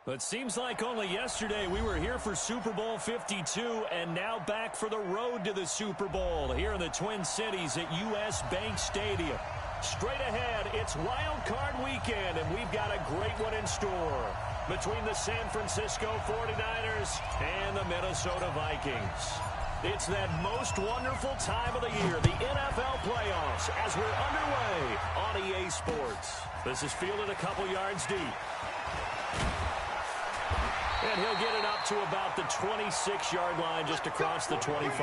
It seems like only yesterday we were here for Super Bowl 52 and now back for the road to the Super Bowl here in the Twin Cities at US Bank Stadium. Straight ahead, it's Wildcard Weekend, and we've got a great one in store between the San Francisco 49ers and the Minnesota Vikings. It's that most wonderful time of the year, the NFL playoffs, as we're underway on EA Sports. This is fielded a couple yards deep. And he'll get it up to about the 26-yard line just across the 25.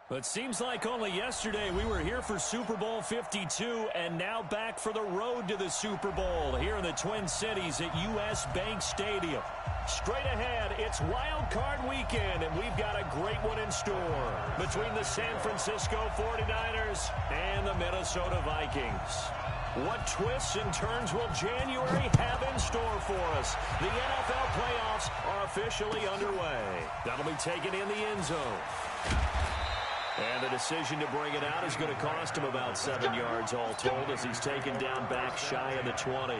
But seems like only yesterday we were here for Super Bowl 52 and now back for the road to the Super Bowl here in the Twin Cities at U.S. Bank Stadium. Straight ahead, it's Wildcard weekend, and we've got a great one in store between the San Francisco 49ers and the Minnesota Vikings. What twists and turns will January have in store for us? The NFL playoffs are officially underway. That'll be taken in the end zone. And the decision to bring it out is going to cost him about 7 yards all told as he's taken down back shy of the 20.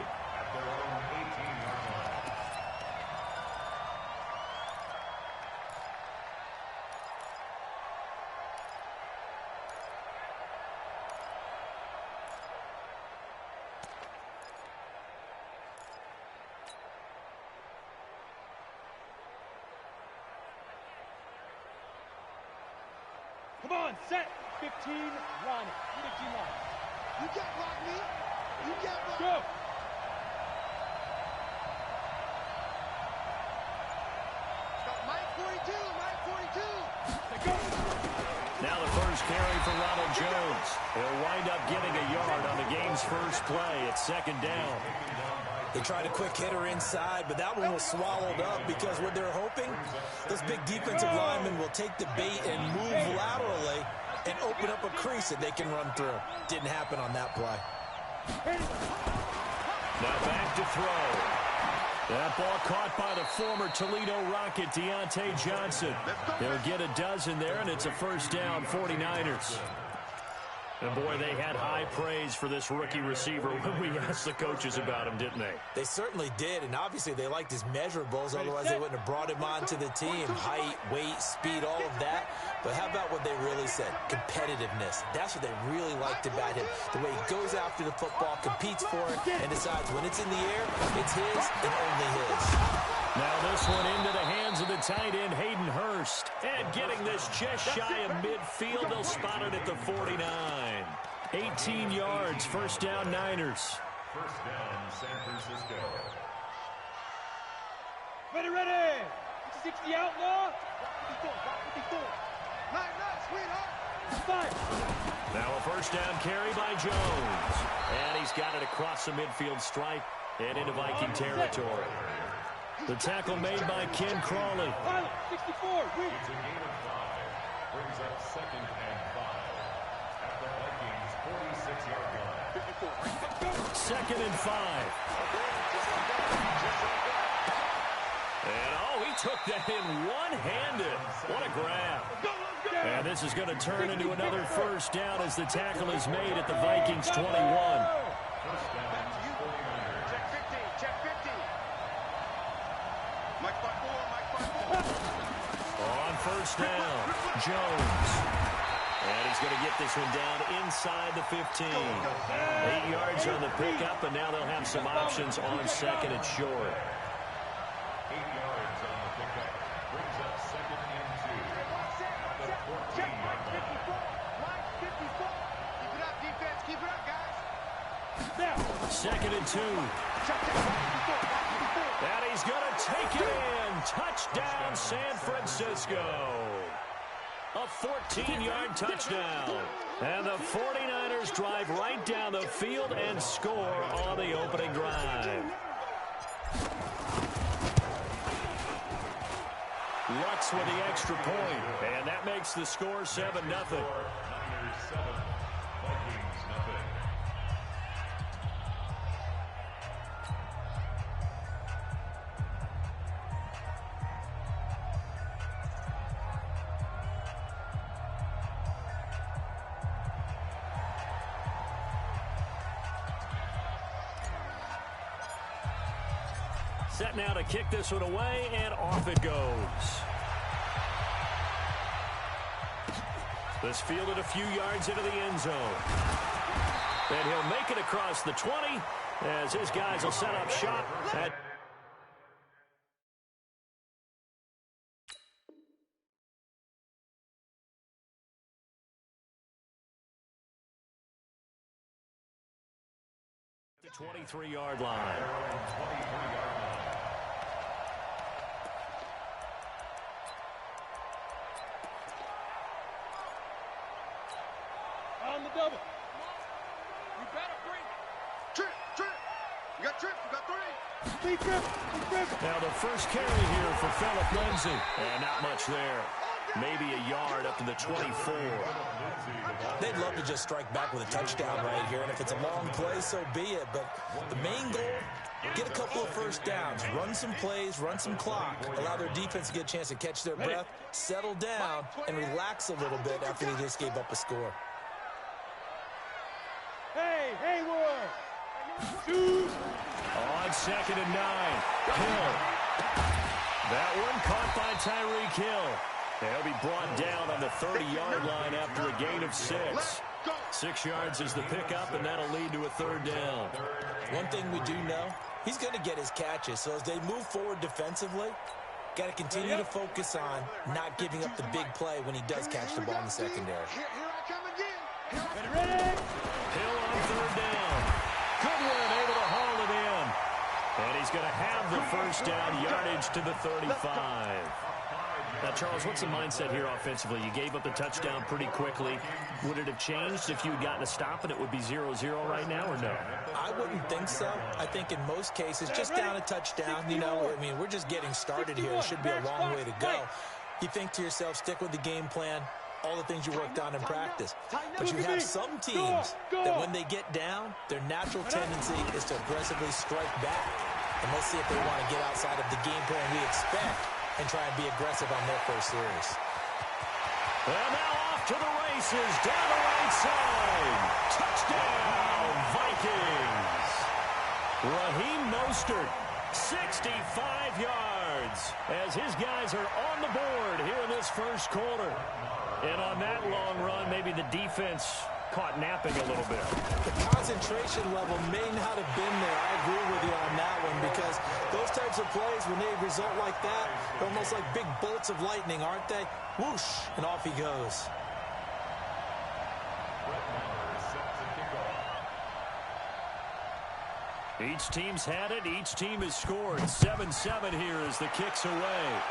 Come on, set. 15, run. 15 line. You can't block me. You can't block. Go. Stop. Mike 42. Mike 42. Go. Now the first carry for Ronald Jones. He'll wind up getting a yard on the game's first play. It's second down. They tried a quick hitter inside, but that one was swallowed up because what they're hoping, those big defensive linemen will take the bait and move laterally and open up a crease that they can run through. Didn't happen on that play. Now back to throw. That ball caught by the former Toledo Rocket, Deontay Johnson. They'll get a dozen there, and it's a first down, 49ers. And, boy, they had high praise for this rookie receiver when we asked the coaches about him, didn't they? They certainly did, and obviously they liked his measurables. Otherwise, they wouldn't have brought him onto the team. Height, weight, speed, all of that. But how about what they really said? Competitiveness. That's what they really liked about him. The way he goes after the football, competes for it, and decides when it's in the air, it's his and only his. Now this one into the hands of the tight end, Hayden Hurst. And getting this just shy of midfield, they'll spot it at the 49. 18 yards, first down Niners. First down, San Francisco. Ready. 60 outlaw. 54. Nice, sweetheart. 5. Now a first down carry by Jones. And he's got it across the midfield stripe and into Viking territory. The tackle made by Ken Crawley. 64. It's a gain of 5. Brings up second and 5. At the Vikings' 46-yard line. Second and 5. And, he took that in one-handed. What a grab. And this is going to turn into another first down as the tackle is made at the Vikings' 21. First down, 49ers. Check 50. Mike 54. On first down, Jones. And he's going to get this one down inside the 15. 8 yards on the pickup, and now they'll have some options on second and short. 8 yards on the pickup. Brings up second and 2. At the 14-yard line. Keep it up, defense. Keep it up, guys. Second and 2. And he's going to take it in. Touchdown, San Francisco. A 14-yard touchdown. And the 49ers drive right down the field and score on the opening drive. Lux with the extra point, and that makes the score 7-0. Niners 7, Vikings nothing. Set now to kick this one away, and off it goes. This fielded a few yards into the end zone. And he'll make it across the 20 as his guys will set up shop at the 23-yard line. on the double. You better bring it. Trip. You got trip. You got 3. Speed trip. Now the first carry here for Phillip Lindsay. And not much there. Maybe a yard up to the 24. They'd love to just strike back with a touchdown right here, and if it's a long play, so be it. But the main goal, get a couple of first downs, run some plays, run some clock, allow their defense to get a chance to catch their breath, settle down, and relax a little bit after they just gave up a score. Hey, Hayward. Shoot. On 2nd and 9. Hill. That one caught by Tyreek Hill. They'll be brought down on the 30-yard line after a gain of 6. 6 yards is the pickup, and that'll lead to a 3rd down. One thing we do know, he's going to get his catches. So as they move forward defensively, got to continue to focus on not giving up the big play when he does catch the ball in the secondary. Here I come again. Ready. Hill on 3rd down. Goodwin able to haul it in. And he's going to have the first down, yardage to the 35. Now, Charles, what's the mindset here offensively? You gave up the touchdown pretty quickly. Would it have changed if you had gotten a stop and it would be 0-0 right now, or no? I wouldn't think so. I think in most cases, just down a touchdown, you know, I mean, we're just getting started here. It should be a long way to go. You think to yourself, stick with the game plan, all the things you worked on in practice. But you have some teams that when they get down, their natural tendency is to aggressively strike back. And let's see if they want to get outside of the game plan we expect and try and be aggressive on their first series. Well, now off to the races, down the right side. Touchdown, Vikings. Raheem Mostert, 65 yards, as his guys are on the board here in this first quarter. And on that long run, maybe the defense caught napping a little bit. The concentration level may not have been there. I agree with you on that one, because those types of plays, when they result like that, they're almost like big bolts of lightning, aren't they? Whoosh, and off he goes. Each team's had it. Each team has scored. 7-7 here as the kick's away.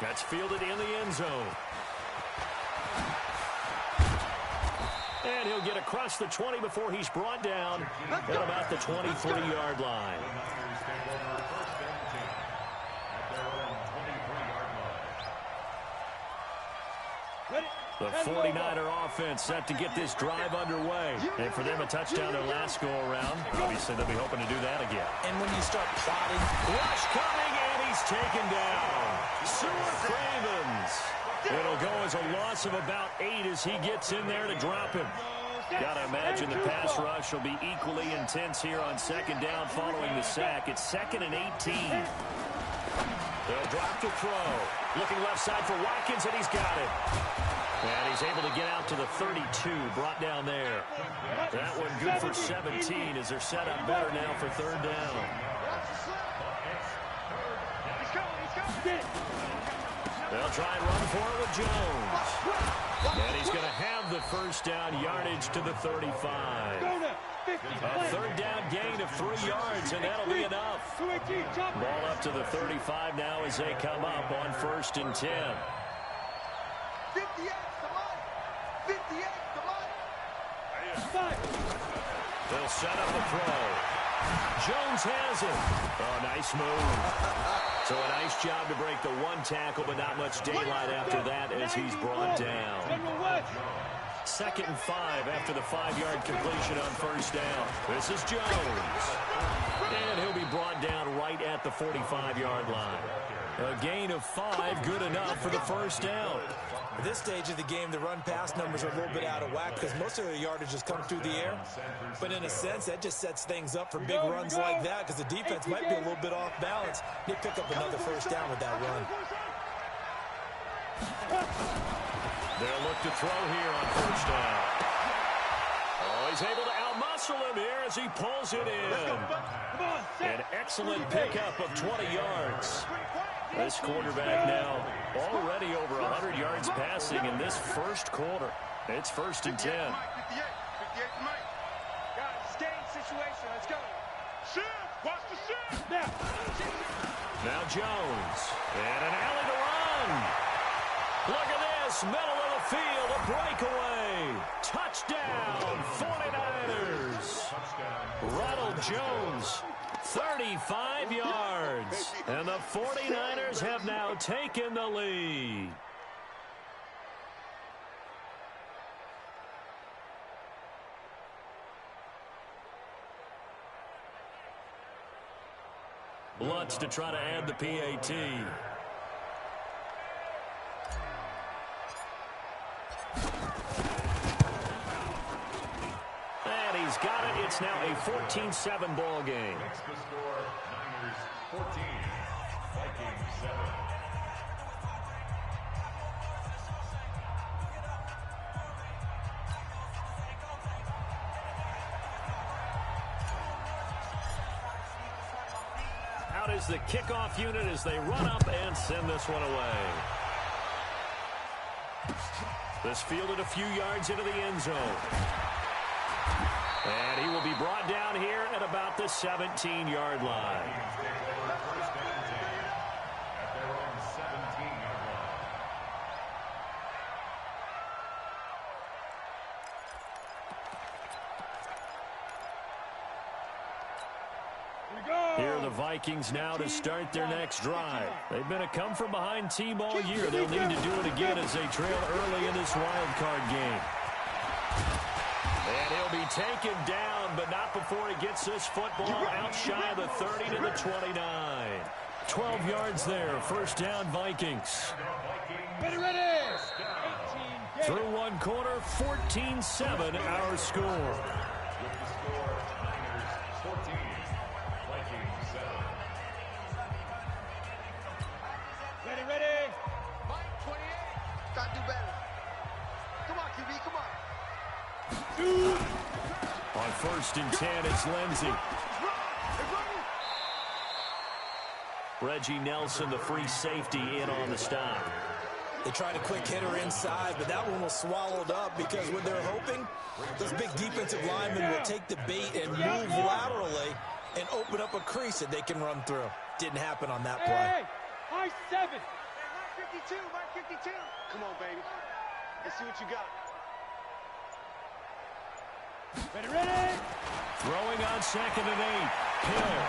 That's fielded in the end zone. And he'll get across the 20 before he's brought down at about the 23-yard line. The 49er offense set to get this drive underway. And for them, a touchdown their last go-around. Obviously, they'll be hoping to do that again. And when you start plotting, Rush coming, and he's taken down. Sewer Cravens. It'll go as a loss of about 8 as he gets in there to drop him. Gotta imagine the pass rush will be equally intense here on 2nd down following the sack. It's 2nd and 18. They'll drop to throw. Looking left side for Watkins, and he's got it. And he's able to get out to the 32, brought down there. That one good for 17 as they're set up better now for 3rd down. They'll try and run for it with Jones. And he's going to have the first down, yardage to the 35. A 3rd down gain of 3 yards, and that'll be enough. Ball up to the 35 now as they come up on 1st and 10. 58, come on. 58, come on. They'll set up a throw. Jones has it. Oh, nice move. So a nice job to break the 1 tackle, but not much daylight after that as he's brought down. 2nd and 5 after the 5-yard completion on 1st down. This is Jones. And he'll be brought down right at the 45-yard line. A gain of 5, good enough for the 1st down. At this stage of the game, the run-pass numbers are a little bit out of whack because most of their yardage has come through the air. But in a sense, that just sets things up for big runs like that because the defense might be a little bit off balance. They pick up another 1st down with that run. They'll look to throw here on 1st down. Oh, he's able to outmuscle him here as he pulls it in. An excellent pickup of 20 yards. This quarterback now already over 100 yards passing in this first quarter. It's 1st and 10. 58, Mike. Guys, game situation. Let's go. Shift. Watch the shift. Now Jones. And an alley to run. Look at this. Middle of the field. A breakaway. Touchdown, 49ers. Ronald Jones, 35 yards. And the 49ers have now taken the lead. Lutz to try to add the PAT. And he's got it. It's now a 14-7 ball game. Next to score, Niners 14, Vikings 7. Out is the kickoff unit as they run up and send this one away. This fielded a few yards into the end zone. And he will be brought down here at about the 17-yard line. First down 10 at their own 17-yard line. Here are the Vikings now to start their next drive. They've been a come-from-behind team all year. They'll need to do it again as they trail early in this wild card game. And he'll be taken down, but not before he gets this football out shy of the 30 to the 29. 12 yards there. First down, Vikings. Ready. Through one quarter, 14-7 our score. With the score, Niners 14, Vikings 7. Ready. Mike, 28. Gotta do better. Come on, QB, come on. On first and 10, it's Lindsey. Reggie Nelson, the free safety, in on the stop. They tried a quick hitter inside, but that one was swallowed up because what they're hoping, those big defensive linemen will take the bait and move laterally and open up a crease that they can run through. Didn't happen on that play. Hey, high 7. Mark 52, Mark 52. Come on, baby. Let's see what you got. Ready. Throwing on second and 8. Hill.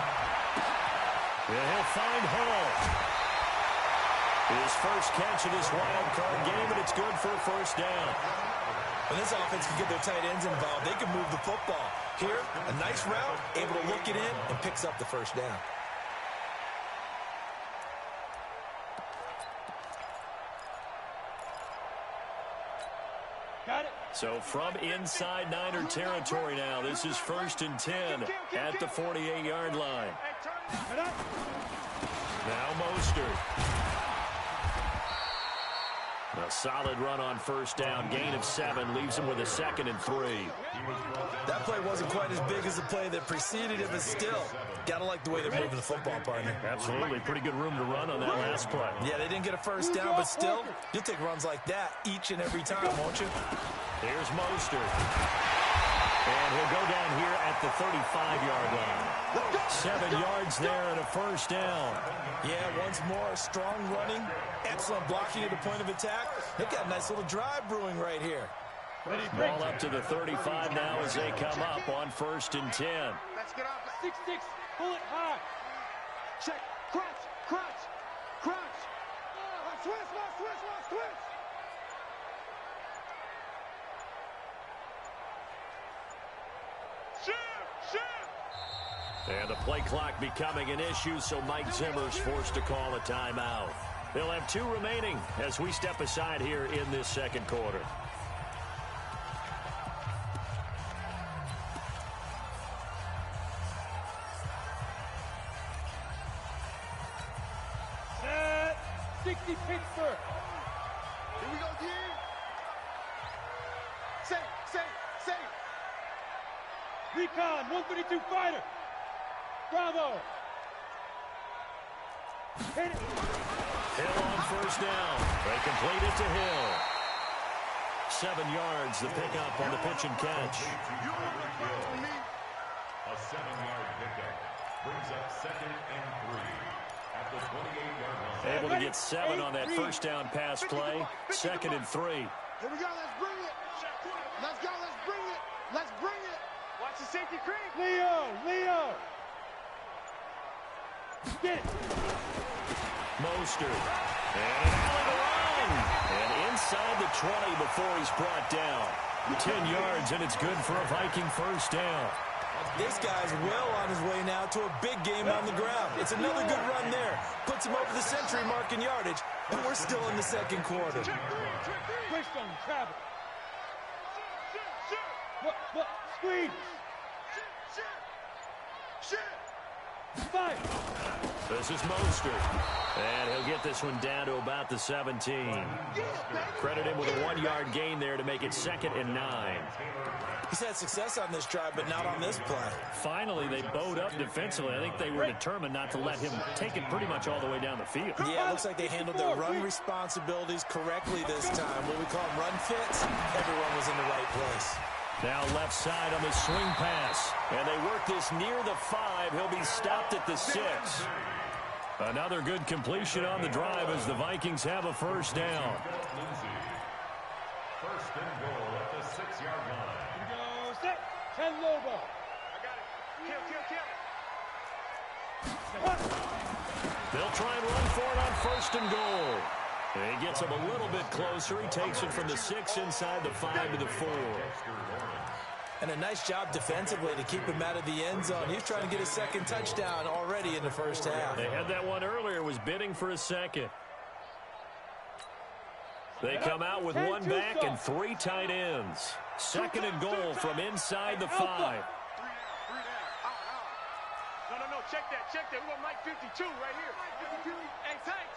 And he'll find Hall. His first catch of this wild card game, and it's good for a first down. When this offense can get their tight ends involved, they can move the football. Here, a nice route, able to look it in, and picks up the first down. Got it. So from inside Niner territory now, this is first and 10 at the 48-yard line. Now Mostert. A solid run on first down. Gain of 7 leaves him with a second and 3. That play wasn't quite as big as the play that preceded it, but still, gotta like the way they're moving the football, partner. Absolutely. Pretty good room to run on that last play. Yeah, they didn't get a first down, but still, you'll take runs like that each and every time, won't you? Here's Mostert. And he'll go down here at the 35-yard line. 7 yards there and a first down. Yeah, once more, strong running, excellent blocking at the point of attack. They've got a nice little drive brewing right here. Ball up to the 35 now as they come up on first and 10. Let's get off it. 6-6. Pull it high. Check. Crunch. Switch. Shoot. And the play clock becoming an issue, so Mike Zimmer's forced to call a timeout. They'll have 2 remaining as we step aside here in this second quarter. Set. 60 Pittsburgh. Here we go, D. Say. Recon, 132 fighter. Bravo. Hit it. Hill on first down. They complete it to Hill. 7 yards, the pickup on the pitch and catch. A 7-yard pickup brings up second and 3 at the 28-yard line. Able to get 7 on that first down pass play. Second and 3. Here we go. Let's bring it. Let's go. Let's bring it. Let's bring it. Watch the safety creep. Leo. Get it. Mostert. And an alley to run. And inside the 20 before he's brought down. 10 yards, and it's good for a Viking first down. This guy's well on his way now to a big game on the ground. It's another good run there. Puts him over the century mark in yardage, and we're still in the second quarter. Twist on travel. Look, squeeze. Fight. This is Mostert. And he'll get this one down to about the 17. Credit him with a 1-yard gain there to make it 2nd and 9. He's had success on this drive, but not on this play. Finally, they bowed up defensively. I think they were determined not to let him take it pretty much all the way down the field. Yeah, it looks like they handled their run responsibilities correctly this time. What we call them run fits, everyone was in the right place. Now left side on the swing pass. And they work this near the 5. He'll be stopped at the 6. Another good completion on the drive as the Vikings have a first down. First and goal at the 6-yard line. Here we go, set. 10 Lobo. I got it. Kill. They'll try and run for it on first and goal. And he gets him a little bit closer. He takes it from the 6 inside the 5 to the 4. And a nice job defensively to keep him out of the end zone. He's trying to get a second touchdown already in the first half. They had that one earlier, was bidding for a second. They come out with one back and 3 tight ends. 2nd and goal from inside the 5. No, check that. We want Mike 52 right here. Hey, tight.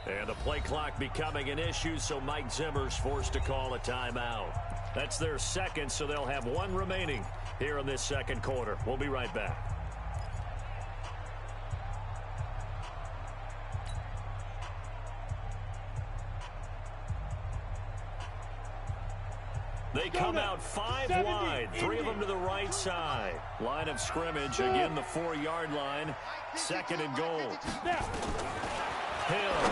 And the play clock becoming an issue, so Mike Zimmer's forced to call a timeout. That's their 2nd, so they'll have 1 remaining here in this 2nd quarter. We'll be right back. They come out 5 wide, 3 of them to the right side. Line of scrimmage, again the 4-yard line. 2nd and goal. Hill.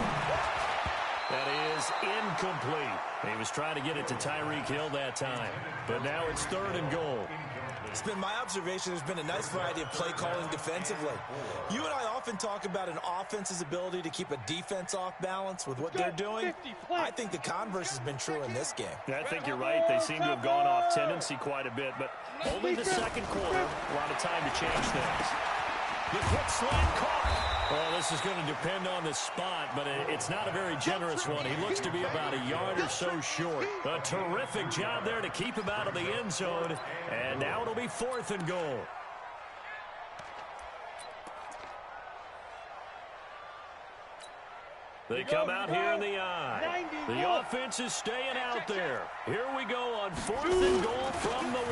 That is incomplete. He was trying to get it to Tyreek Hill that time. But now it's 3rd and goal. It's been my observation there's been a nice variety of play calling defensively. You and I often talk about an offense's ability to keep a defense off balance with what they're doing. I think the converse has been true in this game. I think you're right. They seem to have gone off tendency quite a bit, but only the 2nd quarter. A lot of time to change things. The quick slant caught. Well, this is going to depend on the spot, but it's not a very generous one. He looks to be about a yard or so short. A terrific job there to keep him out of the end zone. And now it'll be 4th and goal. They come out here in the I. The offense is staying out there. Here we go on 4th and goal from the 1.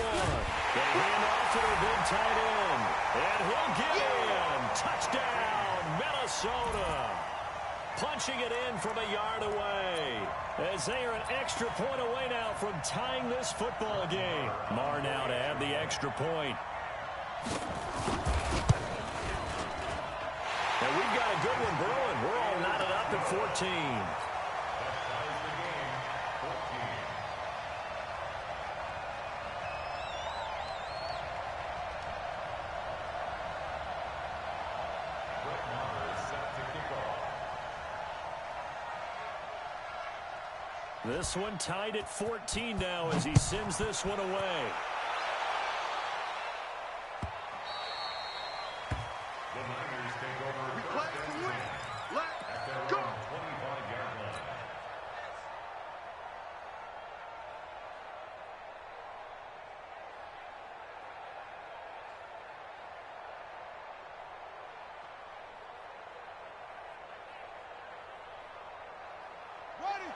They hand off to their big tight end. And he'll get in. Touchdown, Minnesota. Punching it in from a yard away. As they are an extra point away now from tying this football game. Marr now to have the extra point. And we've got a good one brewing. We're all knotted up at 14. This one tied at 14 now as he sends this one away.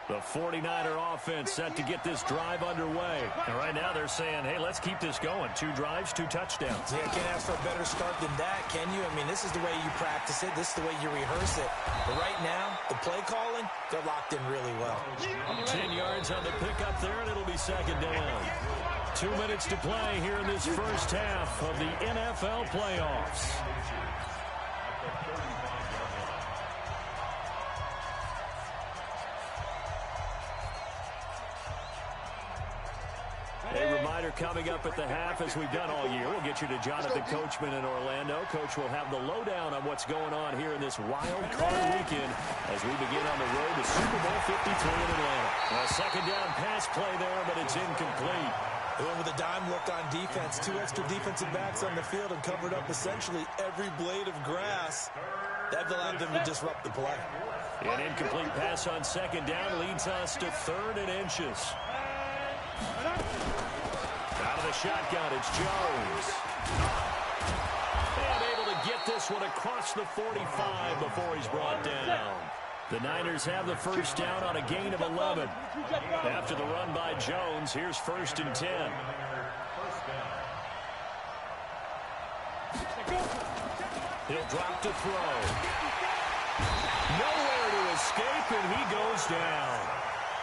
The 49er offense set to get this drive underway. And right now they're saying, hey, let's keep this going. 2 drives, 2 touchdowns. Yeah, can't ask for a better start than that, can you? I mean, this is the way you practice it. This is the way you rehearse it. But right now, the play calling, they're locked in really well. 10 yards on the pickup there, and it'll be 2nd down. 2 minutes to play here in this first half of the NFL playoffs. A reminder coming up at the half, as we've done all year. We'll get you to Jonathan Coachman in Orlando. Coach will have the lowdown on what's going on here in this wild card weekend as we begin on the road to Super Bowl 53 in Atlanta. A second down pass play there, but it's incomplete. They went with a dime look on defense. 2 extra defensive backs on the field and covered up essentially every blade of grass. That allowed them to disrupt the play. An incomplete pass on second down leads us to 3rd and inches. Out of the shotgun, it's Jones. And able to get this one across the 45 before he's brought down. The Niners have the first down on a gain of 11. After the run by Jones, here's 1st and 10. He'll drop to throw. Nowhere to escape, and he goes down.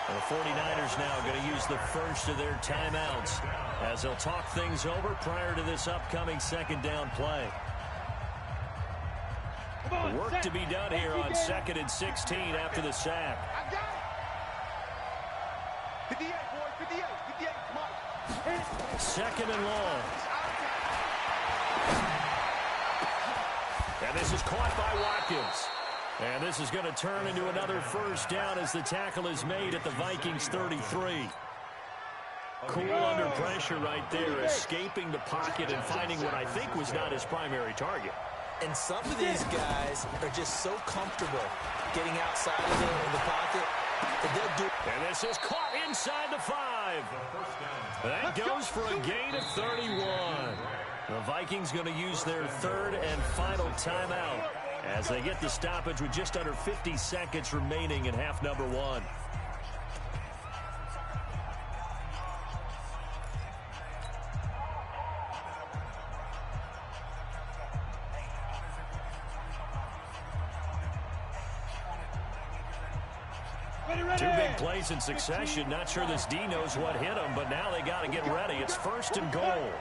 And the 49ers now going to use the first of their timeouts as they'll talk things over prior to this upcoming second down play. Work to be done here on 2nd and 16 after the sack. I got it. 58, boy, 58, 58, come on. 2nd and long. And this is caught by Watkins. And this is going to turn into another first down as the tackle is made at the Vikings 33. Cool under pressure right there, escaping the pocket and finding what I think was not his primary target. And some of these guys are just so comfortable getting outside of the pocket that they'll do. And this is caught inside the 5. That goes for a gain of 31. The Vikings going to use their 3rd and final timeout as they get the stoppage with just under 50 seconds remaining in half number 1. Two big plays in succession. Not sure this D knows what hit him, but now they got to get ready. It's 1st and goal.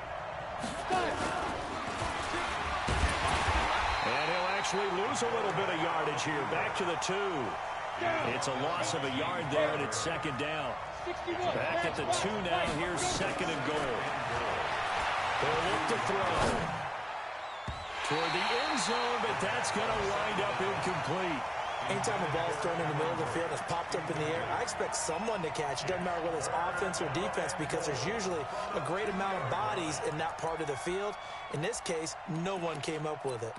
And he'll actually lose a little bit of yardage here. Back to the 2. It's a loss of a yard there, and it's 2nd down. Back at the 2 now. Here's 2nd and goal. They'll look to throw toward the end zone, but that's going to wind up incomplete. Anytime a ball's thrown in the middle of the field, it's popped up in the air, I expect someone to catch. It doesn't matter whether it's offense or defense, because there's usually a great amount of bodies in that part of the field. In this case, no one came up with it.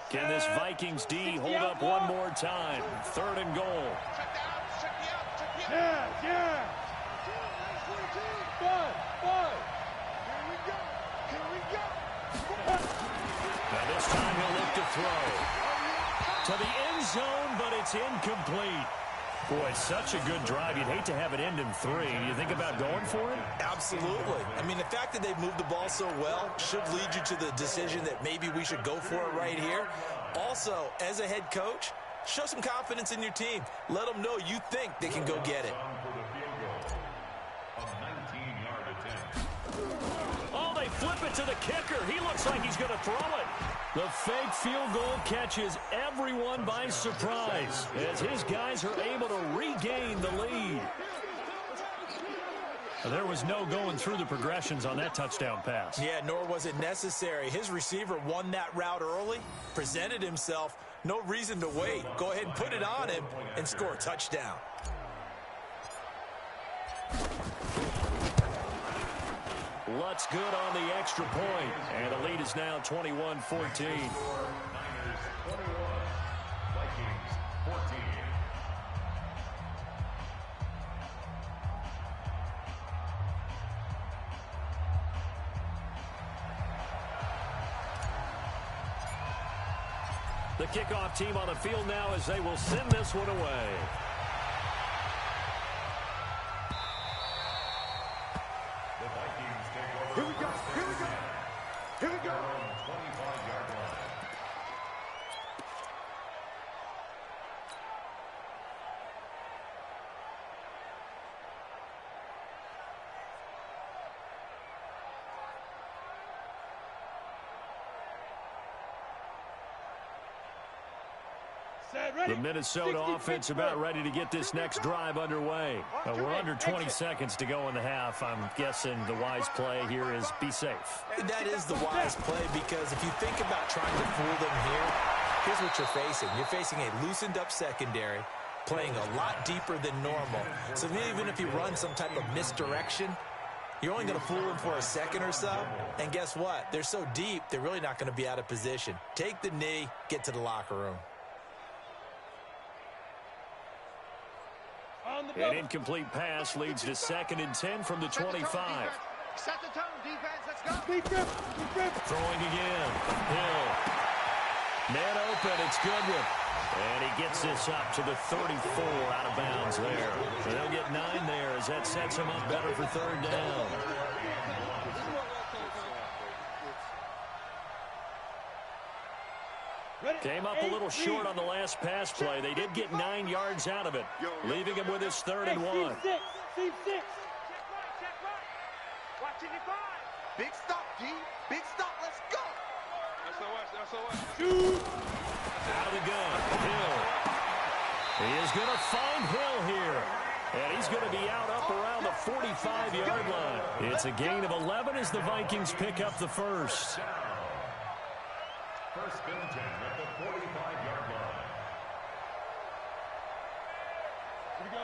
Can this Vikings D hold up one more time? 3rd and goal. Yeah. Bud. Here we go. Now this time he'll look to throw to the end zone, but it's incomplete. Boy, it's such a good drive. You'd hate to have it end in 3. You think about going for it? Absolutely. I mean, the fact that they've moved the ball so well should lead you to the decision that maybe we should go for it right here. Also, as a head coach, show some confidence in your team. Let them know you think they can go get it. Oh, they flip it to the kicker. He looks like he's going to throw it. The fake field goal catches everyone by surprise as his guys are able to regain the lead. There was no going through the progressions on that touchdown pass. Yeah, nor was it necessary. His receiver won that route early, presented himself. No reason to wait. Go ahead and put it on him and score a touchdown. Lutz good on the extra point, and the lead is now 21-14. The kickoff team on the field now as they will send this one away. Here we go. The Minnesota offense about ready to get this next drive underway. We're under 20 seconds to go in the half. I'm guessing the wise play here is be safe. That is the wise play, because if you think about trying to fool them here, here's what you're facing. You're facing a loosened up secondary, playing a lot deeper than normal. So even if you run some type of misdirection, you're only going to fool them for a second or so. And guess what? They're so deep, they're really not going to be out of position. Take the knee, get to the locker room. An incomplete pass leads to 2nd and 10 from the 25. Set the tone, defense. Let's go. Throwing again. Hill. Man open. It's Goodwin. And he gets this up to the 34 out of bounds there. So they'll get 9 there as that sets him up better for 3rd down. Came up a little short on the last pass play. They did get 9 yards out of it, leaving him with his 3rd and 1. Team 6. Check right. Watching it fly. Big stop, D. Big stop. Let's go. That's so much. Shoot. Out of the gun. Hill. He is going to find Hill here. And he's going to be out up around the 45-yard line. It's a gain of 11 as the Vikings pick up the first. First and 10 at the 45-yard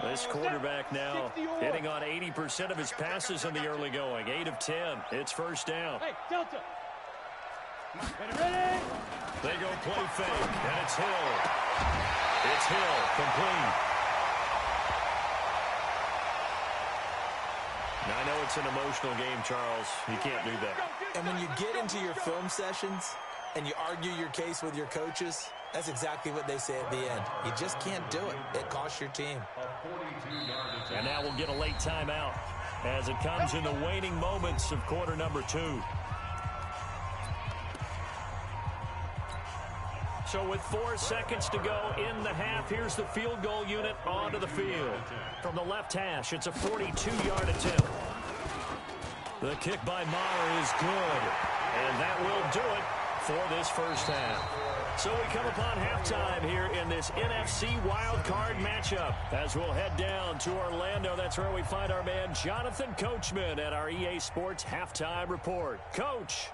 line. This quarterback now hitting on 80% of his passes in the early going. 8 of 10. It's 1st down. Hey, Delta. Ready. They go play fake, and it's Hill. It's Hill, complete. Now, I know it's an emotional game, Charles. You can't do that. And when you get into your film sessions and you argue your case with your coaches, that's exactly what they say at the end. You just can't do it. It costs your team. And now we'll get a late timeout as it comes in the waning moments of quarter number 2. So with 4 seconds to go in the half, here's the field goal unit onto the field. From the left hash, it's a 42-yard attempt. The kick by Maher is good, and that will do it for this first half. So we come upon halftime here in this NFC Wildcard matchup as we'll head down to Orlando. That's where we find our man Jonathan Coachman at our EA Sports Halftime Report. Coach.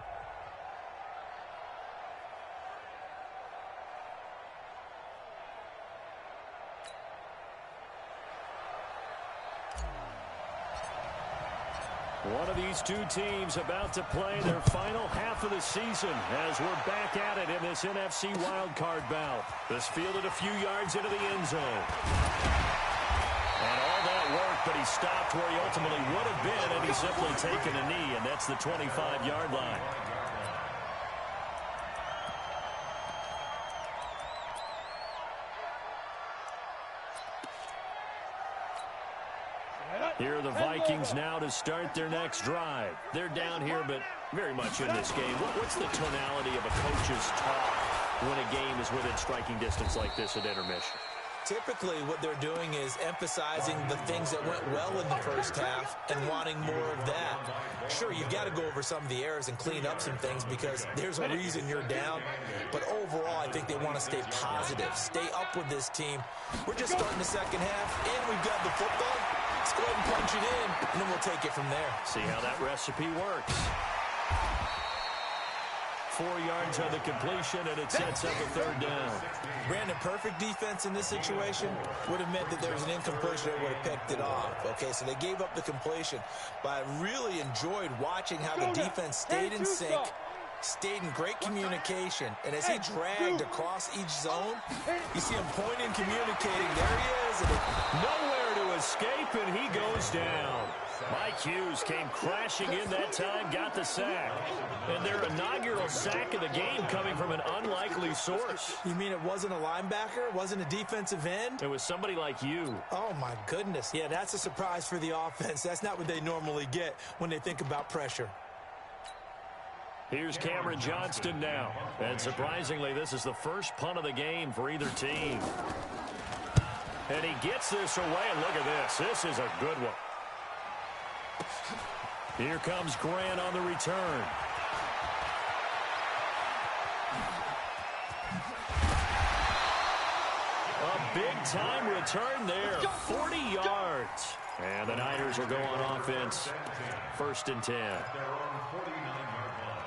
One of these two teams about to play their final half of the season as we're back at it in this NFC Wildcard bout. This fielded a few yards into the end zone. And all that work, but he stopped where he ultimately would have been, and he's simply taken a knee, and that's the 25-yard line. Here are the Vikings now to start their next drive. They're down here, but very much in this game. What's the tonality of a coach's talk when a game is within striking distance like this at intermission? Typically, what they're doing is emphasizing the things that went well in the first half and wanting more of that. Sure, you've got to go over some of the errors and clean up some things because there's a reason you're down. But overall, I think they want to stay positive, stay up with this team. We're just starting the second half, and we've got the football. Let's go ahead and punch it in, and then we'll take it from there. See how that recipe works. 4 yards on the completion, and it sets up a third down. Brandon, perfect defense in this situation would have meant that there was an incompletion that would have picked it off. Okay, so they gave up the completion, but I really enjoyed watching how the defense stayed in sync, stayed in great communication, and as he dragged across each zone, you see him pointing, communicating. There he is. And nowhere to escape, and he goes down. Mike Hughes came crashing in that time, got the sack. And their inaugural sack of the game coming from an unlikely source. You mean it wasn't a linebacker? It wasn't a defensive end? It was somebody like you. Oh, my goodness. Yeah, that's a surprise for the offense. That's not what they normally get when they think about pressure. Here's Cameron Johnston now. And surprisingly, this is the first punt of the game for either team. And he gets this away, and look at this. This is a good one. Here comes Grant on the return. Big-time return there, 40 yards. And the Niners will go on offense, 1st and 10. Their own 49-yard line.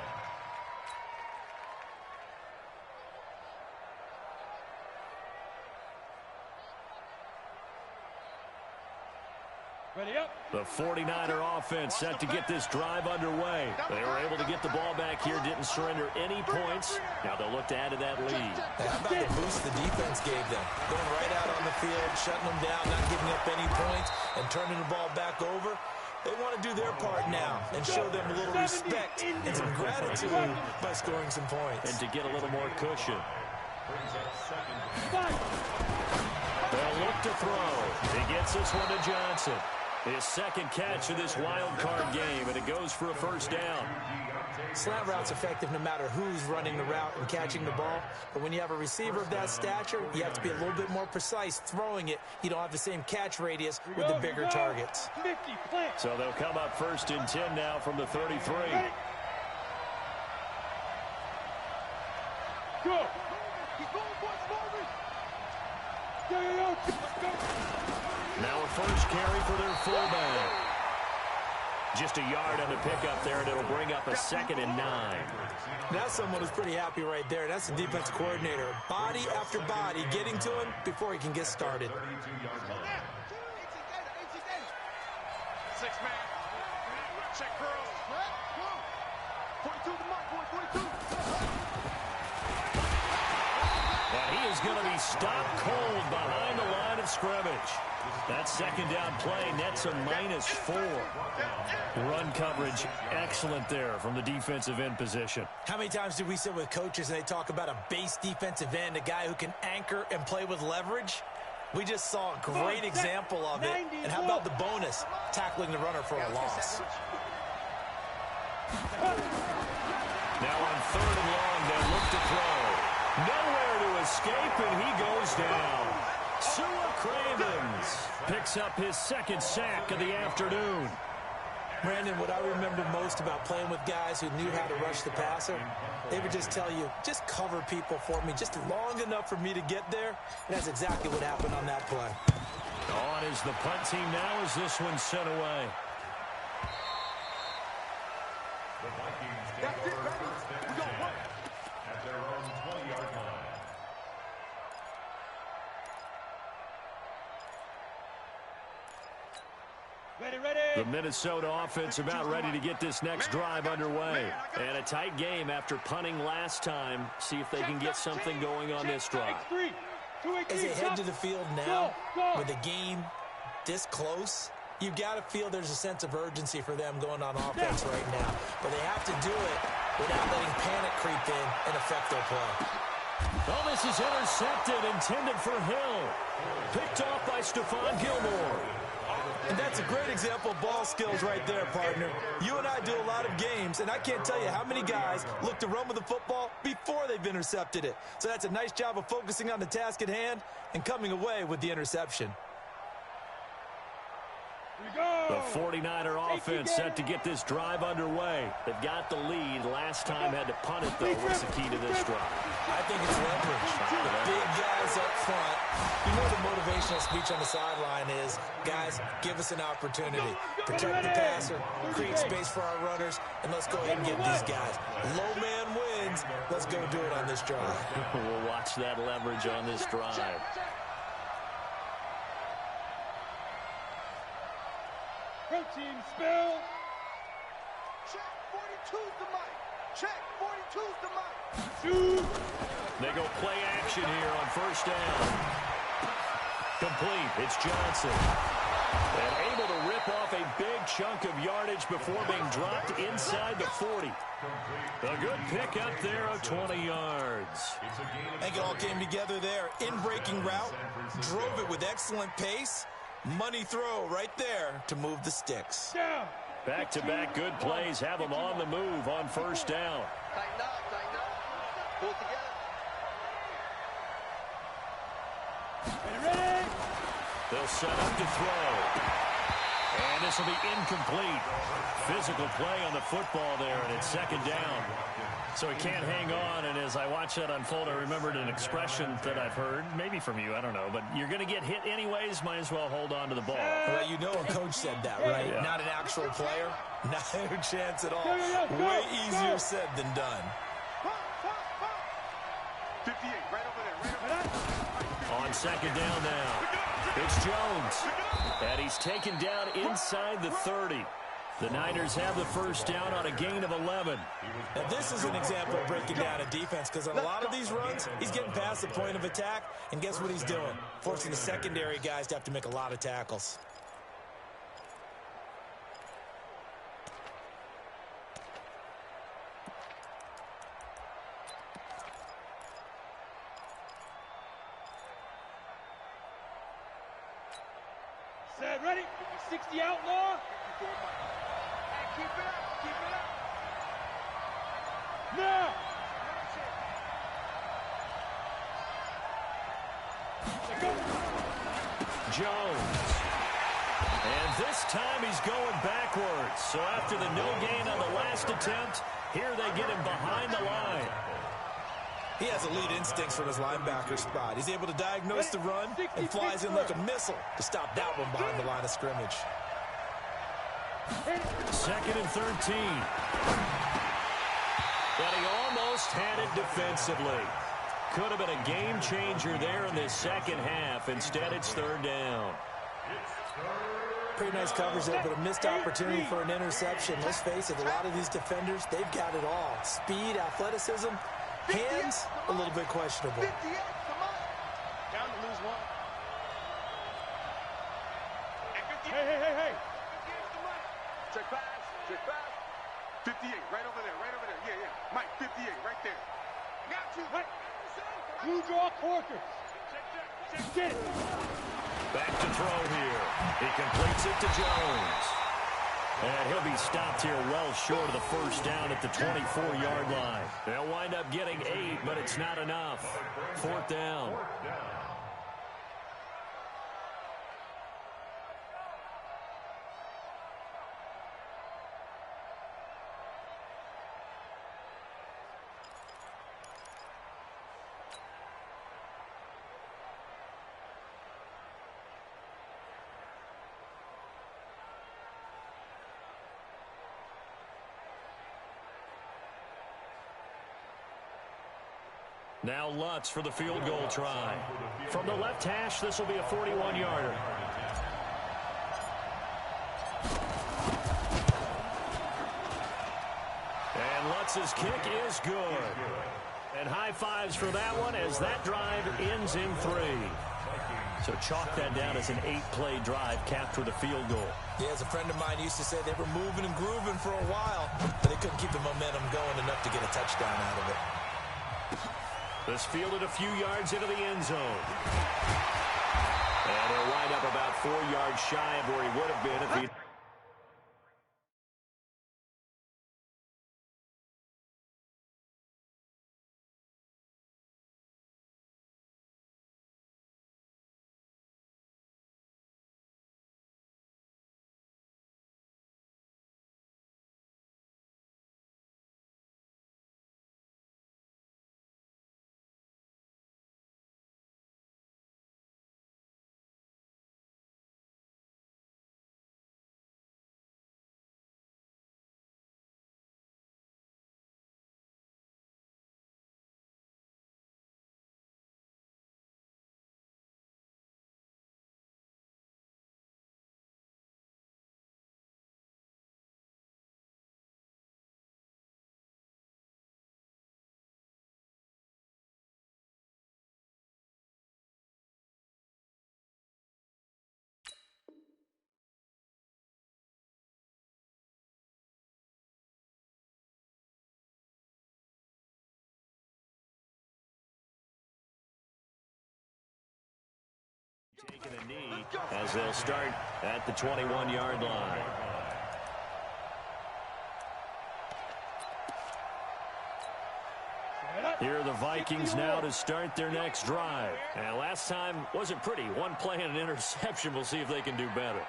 Ready up. The 49er offense set to get this drive underway. They were able to get the ball back here, didn't surrender any points. Now they'll look to add to that lead. How about the boost the defense gave them? Going right out on the field, shutting them down, not giving up any points, and turning the ball back over. They want to do their part now and show them a little respect and some gratitude by scoring some points. And to get a little more cushion. Brings up 2nd and 5. They'll look to throw. He gets this one to Johnson. His 2nd catch of this wild card game, and it goes for a 1st down. Slant route's effective no matter who's running the route and catching the ball. But when you have a receiver of that stature, you have to be a little bit more precise throwing it. You don't have the same catch radius with the bigger targets. So they'll come up 1st and 10 now from the 33. Go. Keep going, boys, forward. Go. Now a 1st carry for their fullback. Just a yard on the pickup there, and it'll bring up a 2nd and 9. That's someone who's pretty happy right there. That's the defense coordinator. Body after body getting to him before he can get started. 32-yard line. 6-man. Check curls. 42 to mark, 42. And he is going to be stopped cold behind the line of scrimmage. That 2nd down play nets a -4. Run coverage excellent there from the defensive end position. How many times do we sit with coaches and they talk about a base defensive end, a guy who can anchor and play with leverage? We just saw a great example of it. And how about the bonus, tackling the runner for a loss? Now on 3rd and long, they look to throw. Nowhere to escape, and he goes down. Sua Cravens picks up his 2nd sack of the afternoon. Brandon, what I remember most about playing with guys who knew how to rush the passer, they would just tell you, just cover people for me just long enough for me to get there. And that's exactly what happened on that play. On is the punt team now as this one's sent away. The Vikings take over 1st and 10 at their own 20-yard line. Ready. The Minnesota offense about ready to get this next drive underway. And a tight game after punting last time. See if they can get something going on this drive. As they head to the field now, with the game this close, you've got to feel there's a sense of urgency for them going on offense right now. But they have to do it without letting panic creep in and affect their play. Oh, this is intercepted, intended for Hill. Picked off by Stephon Gilmore. And that's a great example of ball skills right there, partner. You and I do a lot of games, and I can't tell you how many guys look to run with the football before they've intercepted it. So that's a nice job of focusing on the task at hand and coming away with the interception. The 49er offense set to get this drive underway. They've got the lead. Last time had to punt it, though. What's the key to this drive? I think it's leverage. The big guys up front. You know the motivational speech on the sideline is, guys, give us an opportunity. Protect the passer, create space for our runners, and let's go ahead and get these guys. Low man wins. Let's go do it on this drive. We'll watch that leverage on this drive. Protein spill. Check 42's the mic. Check 42's the mic. Shoot. They go play action here on 1st down. Complete. It's Johnson. And able to rip off a big chunk of yardage before being dropped inside the 40. A good pick up there of 20 yards. I think it all came together there. In-breaking route. Drove it with excellent pace. Money throw right there to move the sticks. Down. Back-to-back good plays have them on the move on 1st down. Tighten up. Pull it together. Ready. They'll set up to throw. And this will be incomplete. Physical play on the football there, and it's second down. So he can't hang on, and as I watch that unfold, I remembered an expression that I've heard, maybe from you, I don't know, but you're going to get hit anyways, might as well hold on to the ball. Well, you know a coach said that, right? Yeah. Not an actual player. Not a chance at all. Way easier said than done. 58, right over there. On second down now, it's Jones. And he's taken down inside the 30. The Niners have the first down on a gain of 11. Now, this is an example of breaking down a defense, because on a lot of these runs, he's getting past the point of attack, and guess what he's doing? Forcing the secondary guys to have to make a lot of tackles. Set, ready? 60 outlaw. Keep it up, keep it up. Now. Jones. And this time he's going backwards. So after the no gain on the last attempt, here they get him behind the line. He has elite instincts from his linebacker spot. He's able to diagnose the run and flies in like a missile to stop that one behind the line of scrimmage. Second and 13. But he almost had it defensively. Could have been a game changer there in this second half. Instead, it's third down. Pretty nice coverage there, but a missed opportunity for an interception. Let's face it, a lot of these defenders, they've got it all. Speed, athleticism, hands, a little bit questionable. 58, come on. Down to lose one. Hey. Check pass, check pass. 58, right over there, yeah. Mike, 58, right there. Got you. Right. Blue draw quarters. Get it. Back to throw here. He completes it to Jones. And he'll be stopped here well short of the first down at the 24-yard line. They'll wind up getting 8, but it's not enough. Fourth down. Now Lutz for the field goal try. From the left hash, this will be a 41-yarder. And Lutz's kick is good. And high fives for that one as that drive ends in 3. So chalk that down as an 8-play drive capped with a field goal. Yeah, as a friend of mine used to say, they were moving and grooving for a while, but they couldn't keep the momentum going enough to get a touchdown out of it. This fielded a few yards into the end zone. And he'll wind up about 4 yards shy of where he would have been if he... Taking a knee as they'll start at the 21-yard line. Here are the Vikings now to start their next drive. And last time wasn't pretty. One play and an interception. We'll see if they can do better.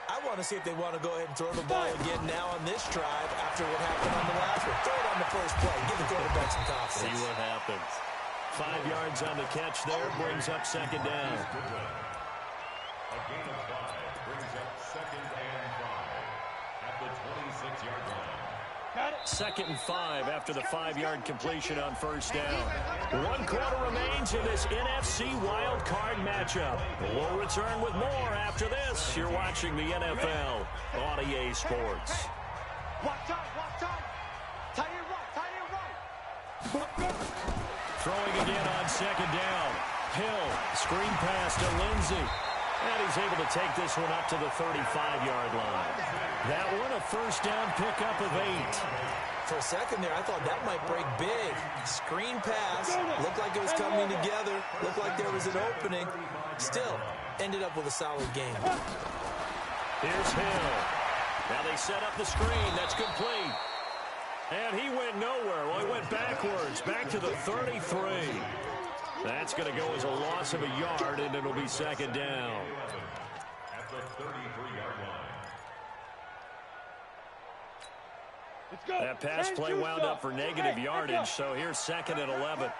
I want to see if they want to go ahead and throw the ball again now on this drive after what happened on the last one. Throw it on the first play. Give the quarterback some confidence. See what happens. 5 yards on the catch there. Brings up second down. A gain of 5 brings up second and 5 at the 26-yard line. Second and 5 after the 5-yard completion on first down. 1 quarter remains in this NFC Wildcard matchup. We'll return with more after this. You're watching the NFL on EA Sports. Throwing again on second down. Hill, screen pass to Lindsey. And he's able to take this one up to the 35-yard line. That one a first down pickup of 8. For a second there, I thought that might break big. Screen pass. Looked like it was coming together. Looked like there was an opening. Still, ended up with a solid game. Here's Hill. Now they set up the screen. That's complete. And he went nowhere. Well, he went backwards. Back to the 33. That's going to go as a loss of a yard, and it'll be second down. At the 33-yard line. Let's go. That pass play wound up for negative yardage, so here's second and 11.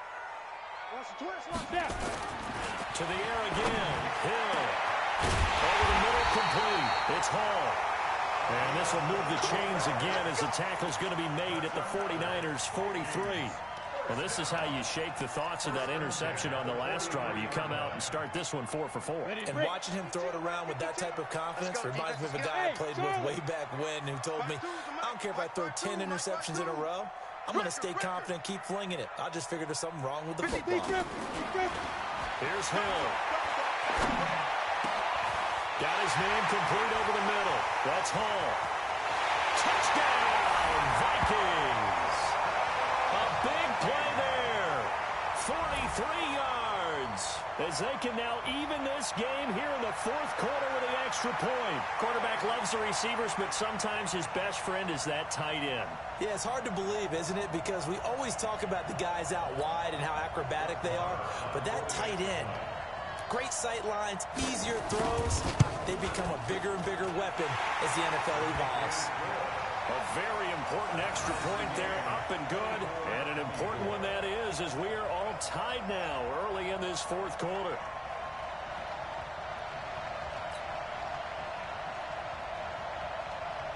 To the air again. Hill. Over the middle, complete. It's Hall. And this will move the chains again as the tackle's going to be made at the 49ers' 43. Well, this is how you shake the thoughts of that interception on the last drive. You come out and start this one 4 for 4. And watching him throw it around with that type of confidence reminds me of a guy I played with way back when who told me, I don't care if I throw 10 interceptions in a row, I'm going to stay confident and keep flinging it. I just figured there's something wrong with the football. Here's Hill. Got his man complete over the middle. That's Hall. Touchdown, Vikings. A big play there. 43 yards. As they can now even this game here in the fourth quarter with the extra point. Quarterback loves the receivers, but sometimes his best friend is that tight end. Yeah, it's hard to believe, isn't it? Because we always talk about the guys out wide and how acrobatic they are. But that tight end, great sight lines, easier throws, they become a bigger and bigger weapon as the NFL evolves. A very important extra point there, up and good. And an important one that is, as we are all tied now early in this fourth quarter.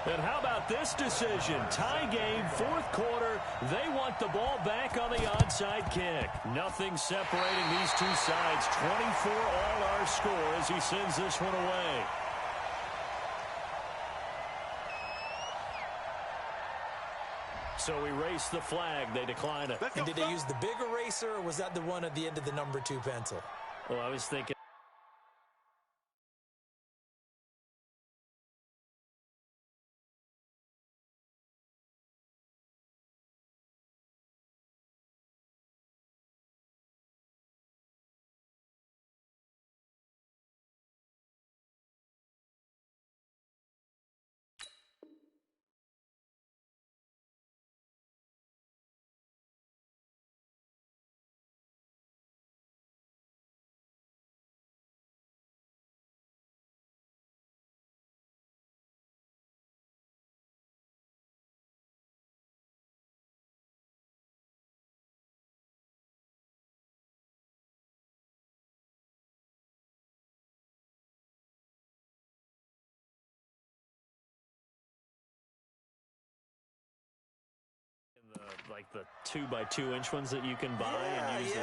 And how about this decision? Tie game, fourth quarter. They want the ball back on the onside kick. Nothing separating these two sides. 24 all our score as he sends this one away. So we race the flag. They decline it. And did they use the big eraser, or was that the one at the end of the number 2 pencil? Well, I was thinking. Like the 2x2-inch ones that you can buy and use.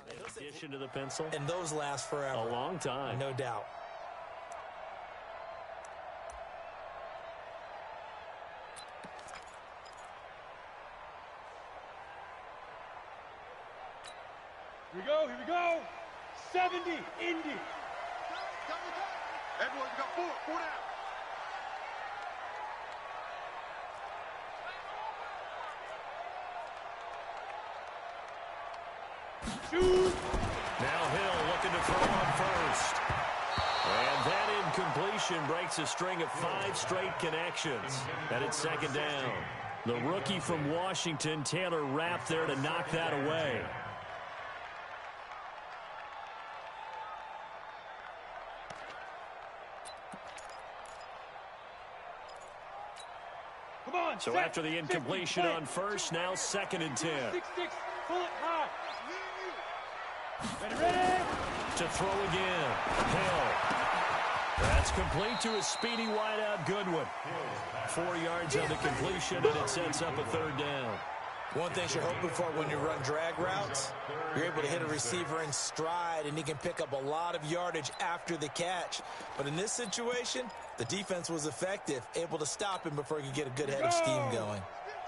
In addition to the pencil. And those last forever. A long time. No doubt. Here we go. 70, Indy. Everyone, you got 4 down. Shoot. Now Hill looking to throw on first. And that incompletion breaks a string of 5 straight connections. And it's second down. The rookie from Washington, Taylor Rapp, there to knock that away. Come on, so after the incompletion on first, now 2nd and 10. 6-6, pull it high. Ready? To throw again. Hill. That's complete to a speedy wideout Goodwin. 4 yards on the completion, and it sets up a 3rd down. One thing you're hoping for when you run drag routes, you're able to hit a receiver in stride, and he can pick up a lot of yardage after the catch. But in this situation, the defense was effective, able to stop him before he could get a good head of steam going.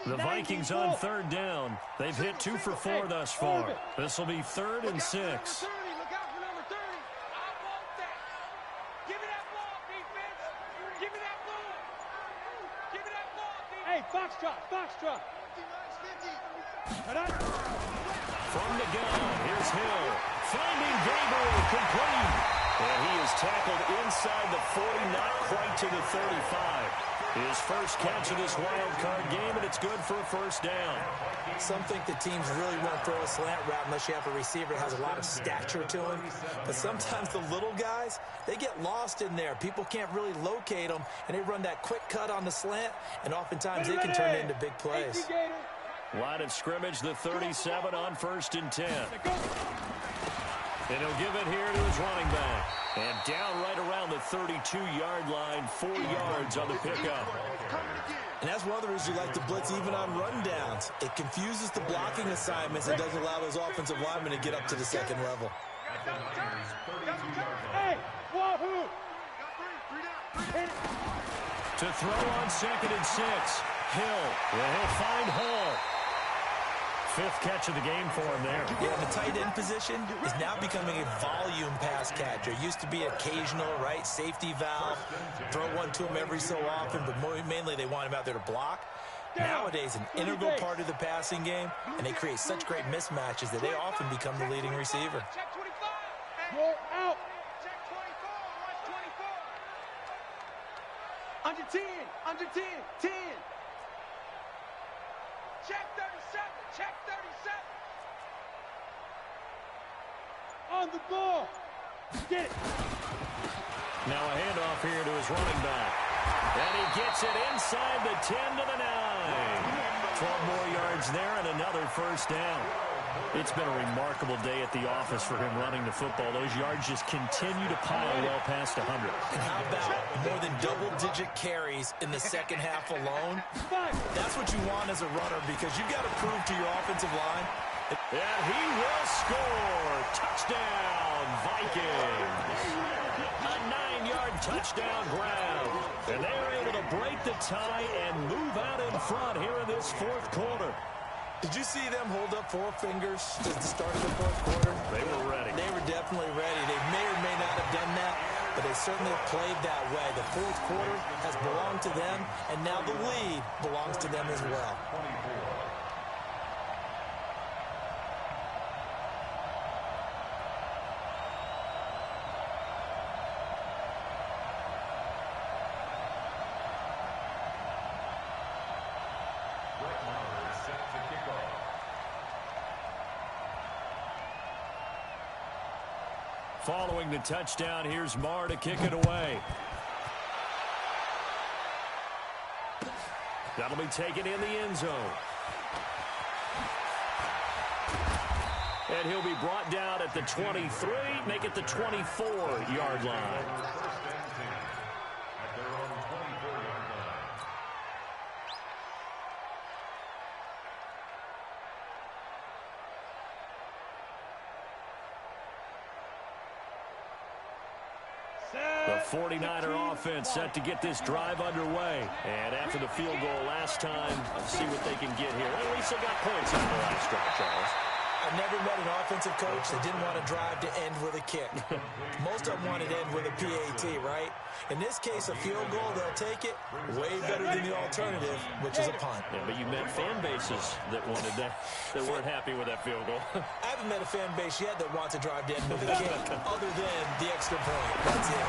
The Vikings on 3rd down. They've hit 2 for 4 thus far. This will be 3rd and 6. Foxtrot. From the gun, here's Hill. Finding Gabriel, complete. And he is tackled inside the 40, not quite to the 35. His first catch of this wild card game, and it's good for a 1st down. Some think the teams really won't throw a slant route unless you have a receiver that has a lot of stature to him. But sometimes the little guys, they get lost in there. People can't really locate them, and they run that quick cut on the slant, and oftentimes they can turn it into big plays. Line of scrimmage, the 37 on 1st and 10. And he'll give it here to his running back. And down right around the 32-yard line, 4 yards on the pickup. And that's one of the reasons you like to blitz even on rundowns. It confuses the blocking assignments and doesn't allow those offensive linemen to get up to the 2nd level. Hey, wahoo! To throw on 2nd and 6. Hill. Well, he'll find Hall. 5th catch of the game for him there. Yeah, the tight end position is now becoming a volume pass catcher. It used to be occasional, right? Safety valve. Throw one to him every so often, but mainly they want him out there to block. Nowadays, an integral part of the passing game, and they create such great mismatches that they often become the leading receiver. Roll out. Check 24, watch 24. Under 10, under 10, 10. Check 37, check 37. On the ball. Get it. Now a handoff here to his running back. And he gets it inside the 10 to the 9. 12 more yards there and another 1st down. It's been a remarkable day at the office for him running the football. Those yards just continue to pile well past 100. And how about more than double-digit carries in the 2nd half alone? That's what you want as a runner because you've got to prove to your offensive line. And he will score. Touchdown, Vikings. A 9-yard touchdown grab. And they're able to break the tie and move out in front here in this 4th quarter. Did you see them hold up 4 fingers at the start of the 4th quarter? They were ready. They were definitely ready. They may or may not have done that, but they certainly have played that way. The 4th quarter has belonged to them, and now the lead belongs to them as well. Following the touchdown, here's Marr to kick it away. That'll be taken in the end zone. And he'll be brought down at the 23, make it the 24-yard line. The 49er offense set to get this drive underway. And after the field goal last time, let's see what they can get here. At least they got points on the last drive, Charles. I've never met an offensive coach that didn't want to drive to end with a kick. Most of them wanted to end with a PAT, right? In this case, a field goal, they'll take it way better than the alternative, which is a punt. Yeah, but you met fan bases that wanted that weren't happy with that field goal. I haven't met a fan base yet that wants to drive to end with a kick other than the extra point. That's it.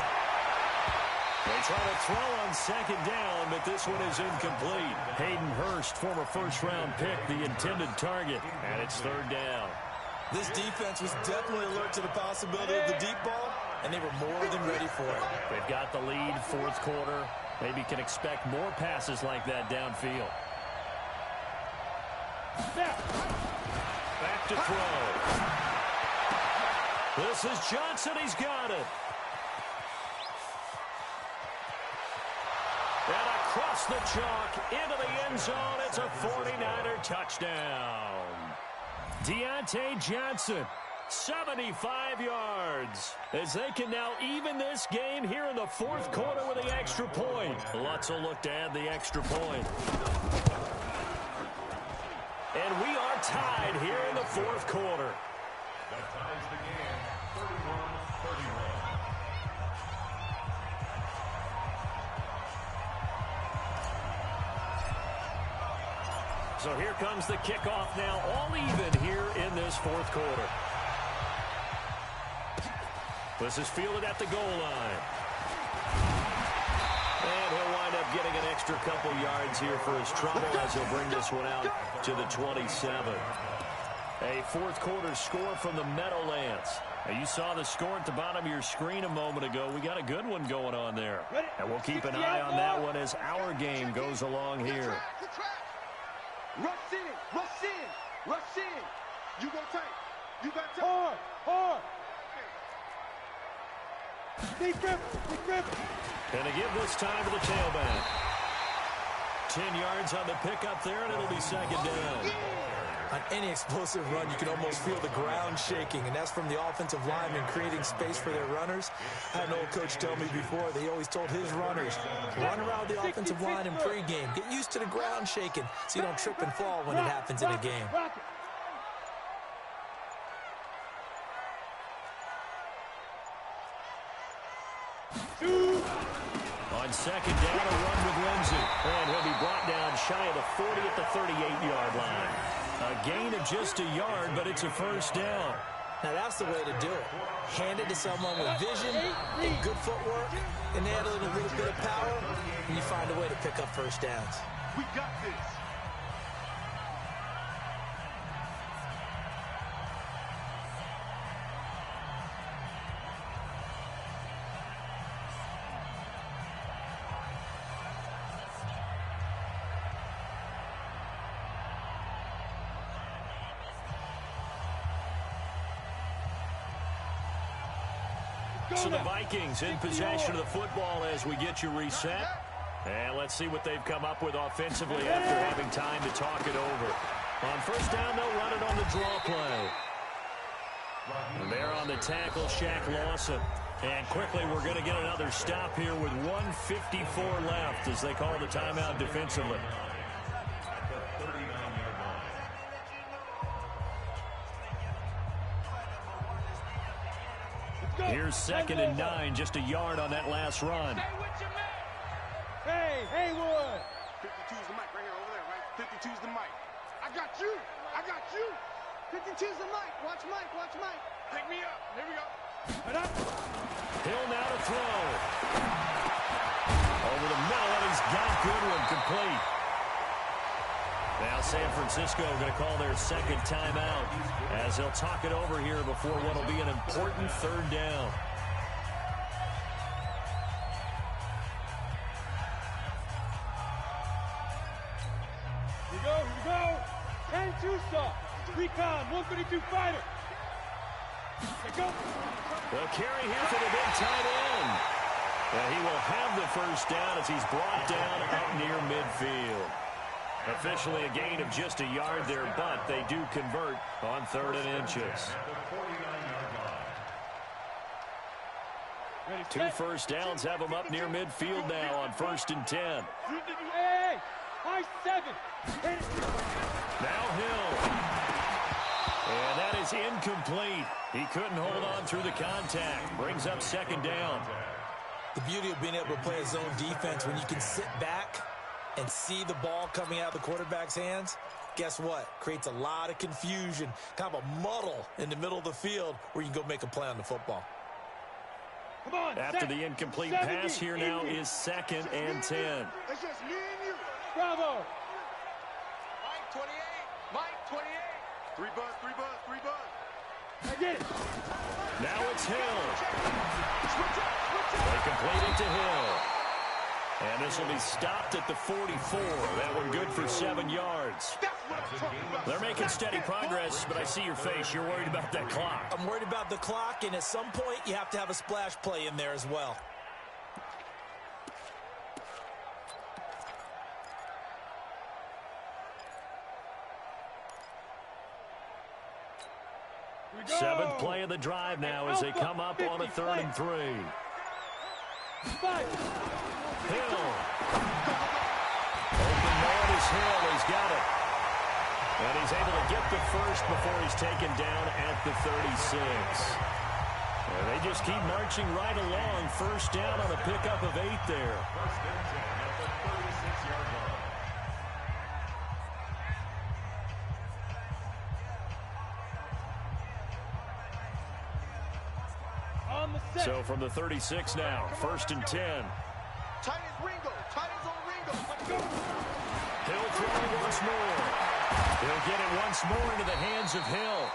They They try to throw on second down, but this one is incomplete. Hayden Hurst, former first-round pick, the intended target, and it's third down. This defense was definitely alert to the possibility of the deep ball, and they were more than ready for it. They've got the lead, fourth quarter. Maybe can expect more passes like that downfield. Back to throw. This is Johnson. He's got it. And across the chalk into the end zone. It's a 49er touchdown. Deontay Johnson, 75 yards, as they can now even this game here in the fourth quarter with the extra point. Lutz will look to add the extra point. And we are tied here in the fourth quarter. That ties the game, 31-31. So here comes the kickoff now, all even here in this fourth quarter. This is fielded at the goal line. And he'll wind up getting an extra couple yards here for his trouble as he'll bring this one out to the 27. A fourth quarter score from the Meadowlands. Now, you saw the score at the bottom of your screen a moment ago. We got a good one going on there. And we'll keep an eye on that one as our game goes along here. Rush in, rush in, rush in. You go tight. You got tight. Hard, hard. Deep grip, deep grip. And to give this time to the tailback. 10 yards on the pickup there, and it'll be second down. On any explosive run, you can almost feel the ground shaking, and that's from the offensive linemen creating space for their runners. I had an old coach tell me before, they always told his runners, run around the offensive line in pregame. Get used to the ground shaking so you don't trip and fall when it happens in a game. On second down, a run with Lindsey. And he'll be brought down shy of the 40 at the 38-yard line. A gain of just a yard, but it's a first down. Now that's the way to do it. Hand it to someone with vision and good footwork, and add a little bit of power, and you find a way to pick up first downs. We got this. So the Vikings in possession of the football as we get you reset. And let's see what they've come up with offensively after having time to talk it over. On first down, they'll run it on the draw play. And there on the tackle, Shaq Lawson. And quickly, we're going to get another stop here with 1:54 left as they call the timeout defensively. Here's second and 9, just a yard on that last run. Hey, Haywood. 52's the mic right here, over there, right? 52's the mic. I got you. I got you. 52's the mic. Watch Mike. Watch Mike. Pick me up. Here we go. Hill now to throw. Over the middle, and he's got Goodwin complete. Now San Francisco going to call their second timeout as they'll talk it over here before what will be an important third down. Here we go, here we go. 10-2 stop. Recon, 132 fighter. Let's go. They'll carry here for the big tight end. And he will have the first down as he's brought down up near midfield. Officially a gain of just a yard there, but they do convert on 3rd and inches. 2 first downs have them up near midfield now on 1st and 10. Hey, high 7. Now Hill. And that is incomplete. He couldn't hold on through the contact. Brings up 2nd down. The beauty of being able to play a zone defense when you can sit back and see the ball coming out of the quarterback's hands, guess what? Creates a lot of confusion, kind of a muddle in the middle of the field where you can go make a play on the football. After the incomplete pass, here now is 2nd and 10. It's just me and you. Bravo. Mike 28. Mike 28. 3 buzz, 3 buzz, 3 buzz. I get it. Now it's Hill. They complete it to Hill. And this will be stopped at the 44. That one good for 7 yards. They're making steady progress, but I see your face. You're worried about that clock. I'm worried about the clock, and at some point, you have to have a splash play in there as well. Seventh play of the drive now as they come up on a 3rd and 3. Hill. Open man is Hill. He's got it. And he's able to get the first before he's taken down at the 36. And they just keep marching right along. First down on a pickup of 8 there. First and 10 at the 36-yard line. So from the 36 now, 1st and 10. Tight as Ringo. Tight as old Ringo. Let's go. He'll throw once more. He'll get it once more into the hands of Hill.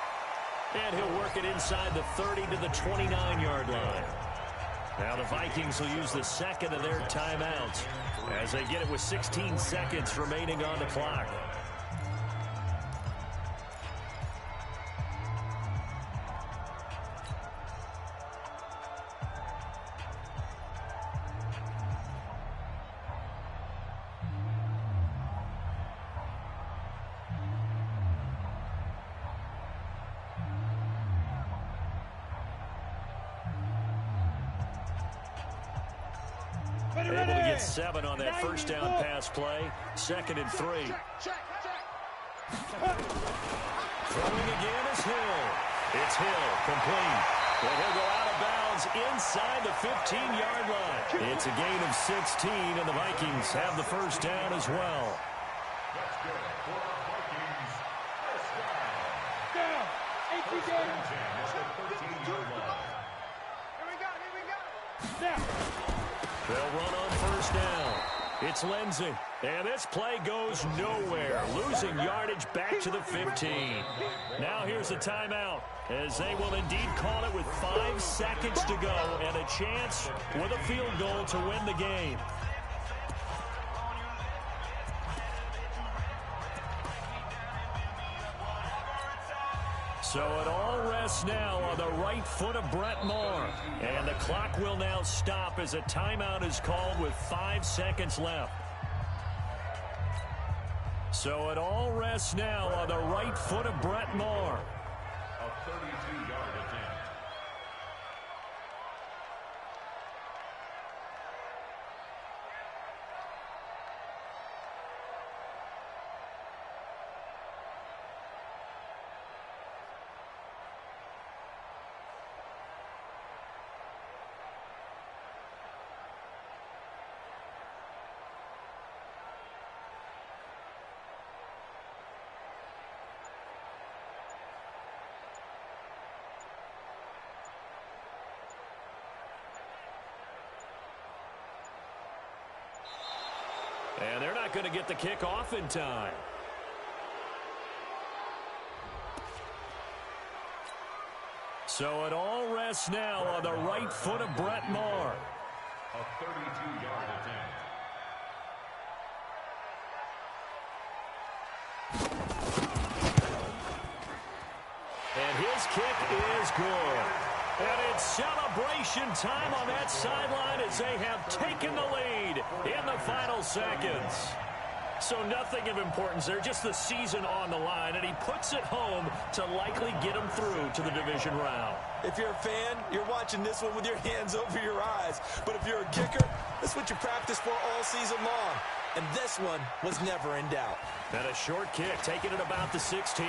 And he'll work it inside the 30 to the 29-yard line. Now the Vikings will use the 2nd of their timeouts as they get it with 16 seconds remaining on the clock. Able to get 7 on that first down pass play. 2nd and 3. Throwing again is Hill. It's Hill, complete. And he'll go out of bounds inside the 15-yard line. It's a gain of 16, and the Vikings have the first down as well. That's good for the Vikings. First down. Down. 18 First down. and 10 at the 13-yard line. Here we go. Here we go. Now. They'll run on first down. It's Lindsey. And this play goes nowhere. Losing yardage back to the 15. Now here's a timeout as they will indeed call it with 5 seconds to go and a chance with a field goal to win the game. So it all rests now on the right foot of Brett Maher. And the clock will now stop as a timeout is called with 5 seconds left. So it all rests now on the right foot of Brett Maher. A 32-yard attempt. And they're not going to get the kick off in time. So it all rests now on the right foot of Brett Maher. A 32-yard attempt. And his kick is good. And it's celebration time on that sideline as they have taken the lead in the final seconds. So nothing of importance there, just the season on the line, and he puts it home to likely get them through to the division round. If you're a fan, you're watching this one with your hands over your eyes. But if you're a kicker, that's what you practice for all season long. And this one was never in doubt. And a short kick, taking it about the 16.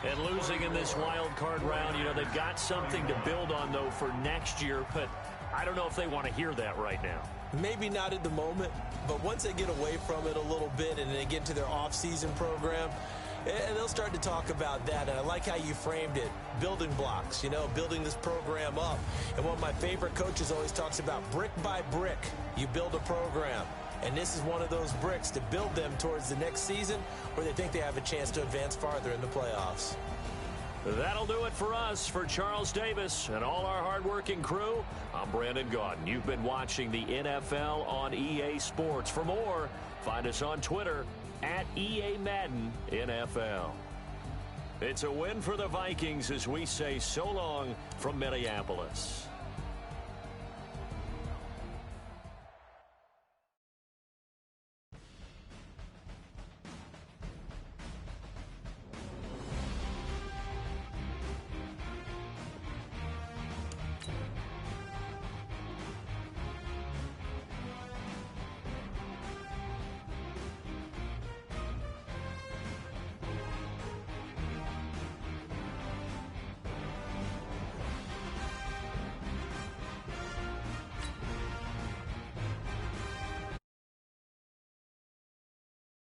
And losing in this wild card round, you know, they've got something to build on, though, for next year. But I don't know if they want to hear that right now. Maybe not at the moment, but once they get away from it a little bit and they get to their off-season program, they'll start to talk about that. And I like how you framed it, building blocks, building this program up. And one of my favorite coaches always talks about brick by brick, you build a program. And this is one of those bricks to build them towards the next season where they think they have a chance to advance farther in the playoffs. That'll do it for us. For Charles Davis and all our hardworking crew, I'm Brandon Gaudin. You've been watching the NFL on EA Sports. For more, find us on Twitter at EA Madden NFL. It's a win for the Vikings as we say so long from Minneapolis.